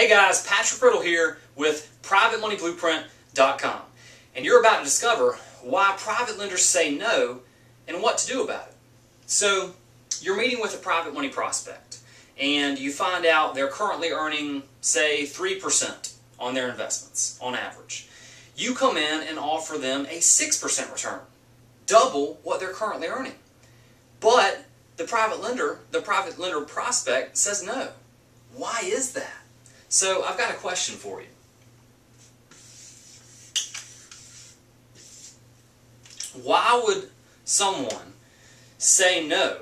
Hey guys, Patrick Riddle here with PrivateMoneyBlueprint.com, and you're about to discover why private lenders say no and what to do about it. So, you're meeting with a private money prospect, and you find out they're currently earning, say, 3% on their investments on average. You come in and offer them a 6% return, double what they're currently earning. But the private lender prospect says no. Why is that? So I've got a question for you. Why would someone say no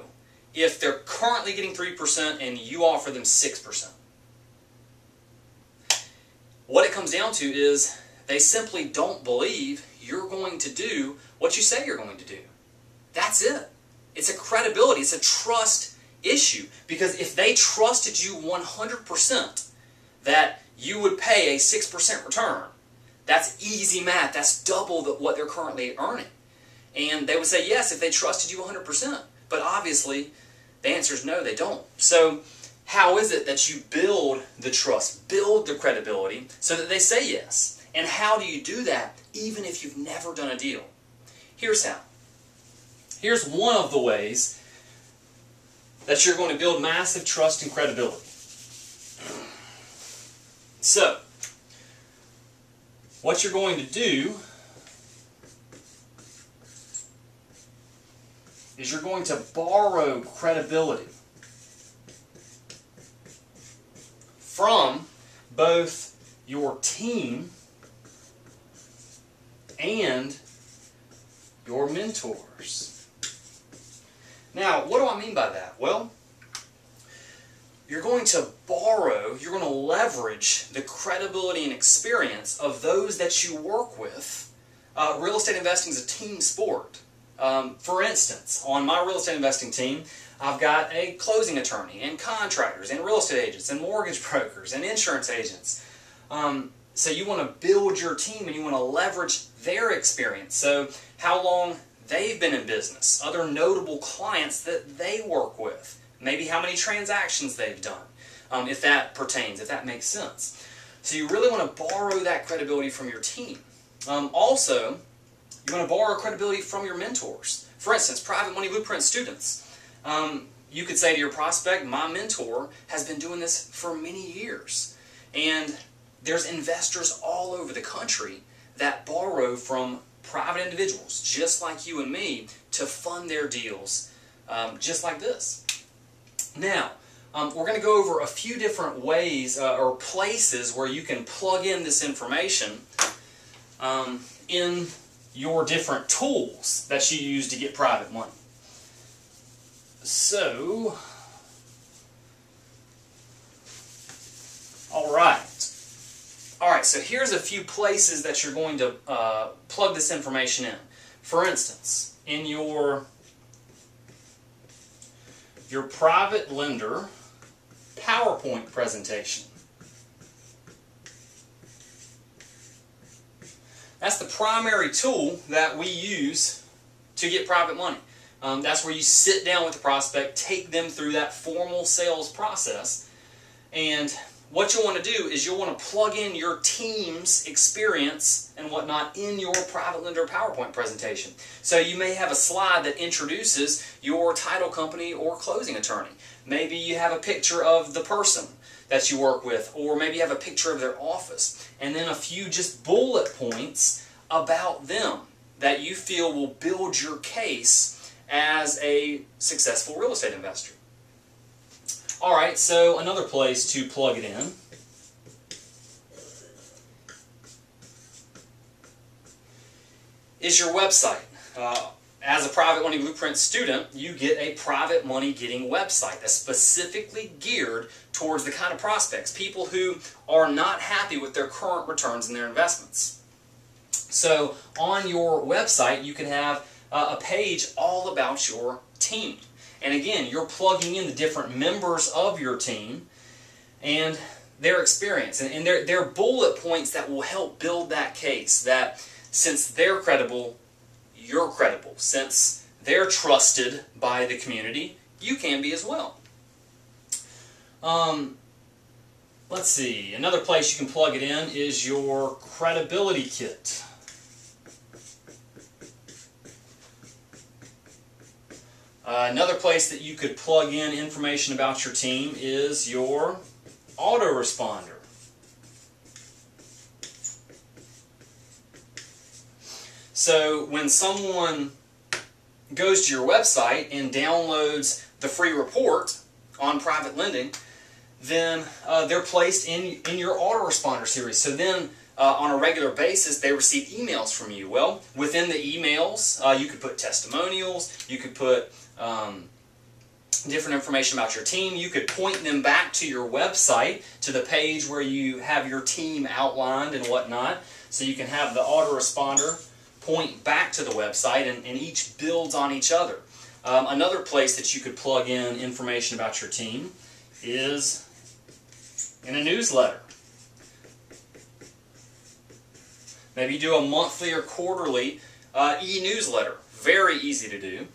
if they're currently getting 3% and you offer them 6%? What it comes down to is they simply don't believe you're going to do what you say you're going to do. That's it. It's a credibility, it's a trust issue. Because if they trusted you 100%, that you would pay a 6% return, that's easy math. That's double what they're currently earning. And they would say yes if they trusted you 100%. But obviously, the answer is no, they don't. So how is it that you build the trust, build the credibility, so that they say yes? And how do you do that even if you've never done a deal? Here's how. Here's one of the ways that you're going to build massive trust and credibility. So, what you're going to do is you're going to borrow credibility from both your team and your mentors. Now, what do I mean by that? Well, you're going to borrow, you're going to leverage the credibility and experience of those that you work with. Real estate investing is a team sport. For instance, on my real estate investing team, I've got a closing attorney and contractors and real estate agents and mortgage brokers and insurance agents. So you want to build your team and you want to leverage their experience. So how long they've been in business, other notable clients that they work with. Maybe how many transactions they've done, if that pertains, if that makes sense. So you really want to borrow that credibility from your team. Also, you want to borrow credibility from your mentors. For instance, Private Money Blueprint students. You could say to your prospect, my mentor has been doing this for many years. And there's investors all over the country that borrow from private individuals, just like you and me, to fund their deals, just like this. Now, we're going to go over a few different ways or places where you can plug in this information in your different tools that you use to get private money. So, alright, so here's a few places that you're going to plug this information in. For instance, in your private lender PowerPoint presentation. That's the primary tool that we use to get private money. That's where you sit down with the prospect, take them through that formal sales process, and what you'll want to do is you'll want to plug in your team's experience and whatnot in your private lender PowerPoint presentation. So you may have a slide that introduces your title company or closing attorney. Maybe you have a picture of the person that you work with, or maybe you have a picture of their office, and then a few just bullet points about them that you feel will build your case as a successful real estate investor. Alright, so another place to plug it in is your website. As a Private Money Blueprint student, you get a private money getting website that's specifically geared towards the kind of prospects, people who are not happy with their current returns in their investments. So on your website, you can have a page all about your team. And again, you're plugging in the different members of your team and their experience and their bullet points that will help build that case, that since they're credible, you're credible. Since they're trusted by the community, you can be as well. Let's see, another place you can plug it in is your credibility kit. Another place that you could plug in information about your team is your autoresponder. So when someone goes to your website and downloads the free report on private lending, then they're placed in your autoresponder series. So then on a regular basis they receive emails from you. Well, within the emails you could put testimonials, you could put different information about your team. You could point them back to your website, to the page where you have your team outlined and whatnot. So you can have the autoresponder point back to the website, and each builds on each other. Another place that you could plug in information about your team is in a newsletter. Maybe you do a monthly or quarterly e-newsletter. Very easy to do.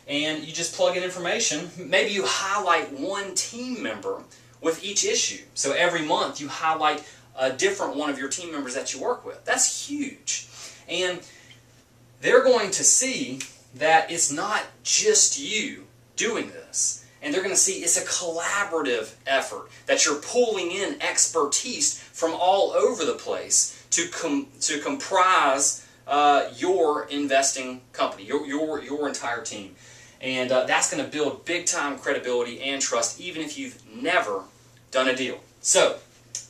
And you just plug in information. Maybe you highlight one team member with each issue. So every month you highlight a different one of your team members that you work with. That's huge. And they're going to see that it's not just you doing this. And they're going to see it's a collaborative effort, that you're pulling in expertise from all over the place to comprise your investing company, your entire team. And that's going to build big-time credibility and trust, even if you've never done a deal. So,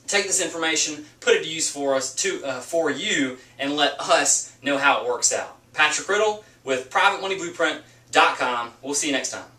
take this information, put it to use for you, and let us know how it works out. Patrick Riddle with PrivateMoneyBlueprint.com. We'll see you next time.